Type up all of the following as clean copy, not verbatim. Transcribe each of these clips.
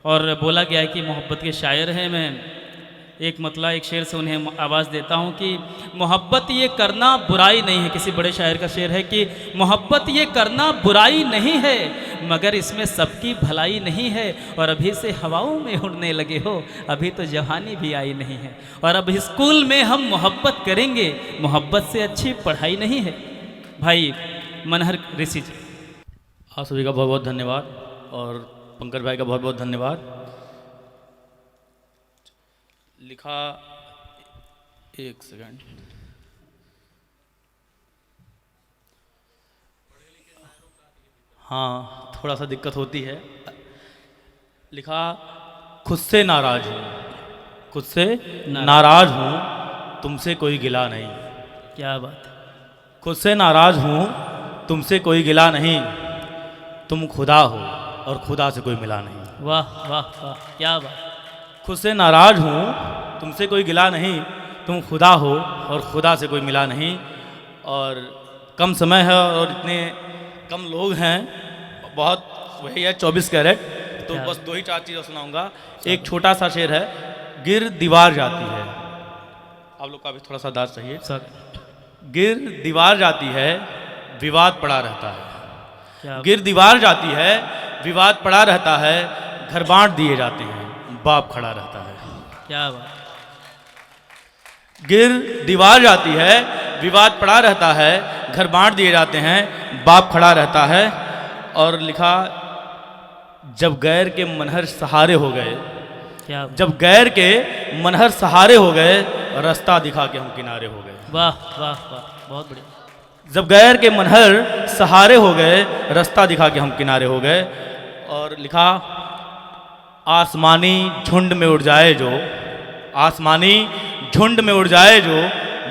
और बोला गया है कि मोहब्बत के शायर हैं। मैं एक मतला एक शेर से उन्हें आवाज़ देता हूँ कि मोहब्बत ये करना बुराई नहीं है। किसी बड़े शायर का शेर है कि मोहब्बत ये करना बुराई नहीं है, मगर इसमें सबकी भलाई नहीं है। और अभी से हवाओं में उड़ने लगे हो, अभी तो जवानी भी आई नहीं है। और अब स्कूल में हम मोहब्बत करेंगे, मोहब्बत से अच्छी पढ़ाई नहीं है। भाई मनहर ऋषि जी, आप सभी का बहुत बहुत धन्यवाद और पंकज भाई का बहुत बहुत धन्यवाद। लिखा, एक सेकंड, हाँ थोड़ा सा दिक्कत होती है। लिखा, खुद से नाराज हूँ, खुद से नाराज हूँ, तुमसे कोई गिला नहीं। क्या बात है। खुद से नाराज हूँ, तुमसे कोई गिला नहीं, तुम खुदा हो और खुदा से कोई मिला नहीं। वाह वाह वाह, क्या बात। खुद से नाराज हूँ, तुमसे कोई गिला नहीं, तुम खुदा हो और खुदा से कोई मिला नहीं। और कम समय है और इतने कम लोग हैं, बहुत वही है 24 कैरेट, तो बस 2 ही 4 चीज़ें सुनाऊंगा। एक छोटा सा शेर है, गिर दीवार जाती है, आप लोग का भी थोड़ा सा दाद चाहिए सर। गिर दीवार जाती है, विवाद पड़ा रहता है। गिर दीवार जाती है, विवाद पड़ा रहता है, घर बांट दिए जाते हैं, बाप खड़ा रहता है। क्या बात। गिर दीवार जाती है, विवाद पड़ा रहता है, घर बांट दिए जाते हैं, बाप खड़ा रहता है। और लिखा, जब गैर के मनहर सहारे हो गए, क्या, जब गैर के मनहर सहारे हो गए, रास्ता दिखा के हम किनारे हो गए। वाह वाह वाह, बहुत बढ़िया। जब गैर के मनहर सहारे हो गए, रास्ता दिखा के हम किनारे हो गए। और लिखा, आसमानी झुंड में उड़ जाए जो, आसमानी झुंड में उड़ जाए जो,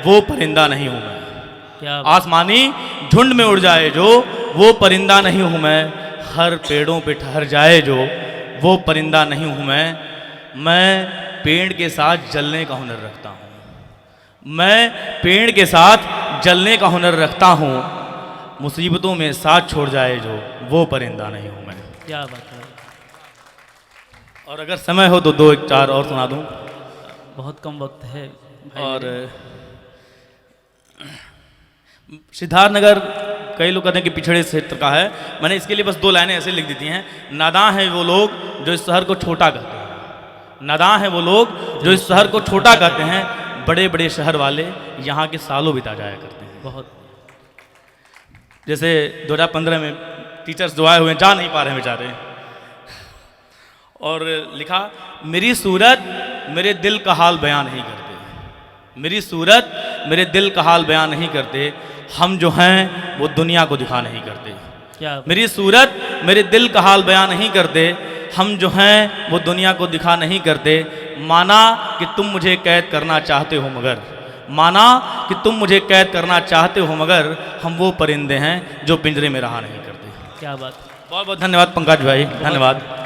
वो परिंदा नहीं हूँ मैं। क्या, आसमानी झुंड में उड़ जाए जो, वो परिंदा नहीं हूँ मैं। हर पेड़ों पे ठहर जाए जो, वो परिंदा नहीं हूँ मैं। मैं पेड़ के साथ जलने का हुनर रखता हूँ, मैं पेड़ के साथ जलने का हुनर रखता हूँ। मुसीबतों में साथ छोड़ जाए जो, वो परिंदा नहीं हूँ मैं। क्या बात है। और अगर समय हो तो 2-4 और सुना दूँ, बहुत कम वक्त है। और सिद्धार्थनगर कई लोग कहते हैं कि पिछड़े क्षेत्र का है, मैंने इसके लिए बस 2 लाइनें ऐसे लिख दी हैं। नादां हैं वो लोग जो इस शहर को छोटा कहते हैं, नादां हैं वो लोग जो इस शहर को छोटा कहते हैं, बड़े बड़े शहर वाले यहाँ के सालों बिता जाया करते हैं। बहुत, जैसे 2015 में टीचर्स जो आए हुए हैं, जा नहीं पा रहे हैं बेचारे। और लिखा, मेरी सूरत मेरे दिल का हाल बयां नहीं करते, मेरी सूरत मेरे दिल का हाल बयां नहीं करते, हम जो हैं वो दुनिया को दिखा नहीं करते। क्या, मेरी सूरत मेरे दिल का हाल बयां नहीं करते, हम जो हैं वो दुनिया को दिखा नहीं करते। माना कि तुम मुझे कैद करना चाहते हो मगर, माना कि तुम मुझे कैद करना चाहते हो मगर, हम वो परिंदे हैं जो पिंजरे में रहा नहीं करते। क्या बात। बहुत बहुत धन्यवाद पंकज भाई, धन्यवाद।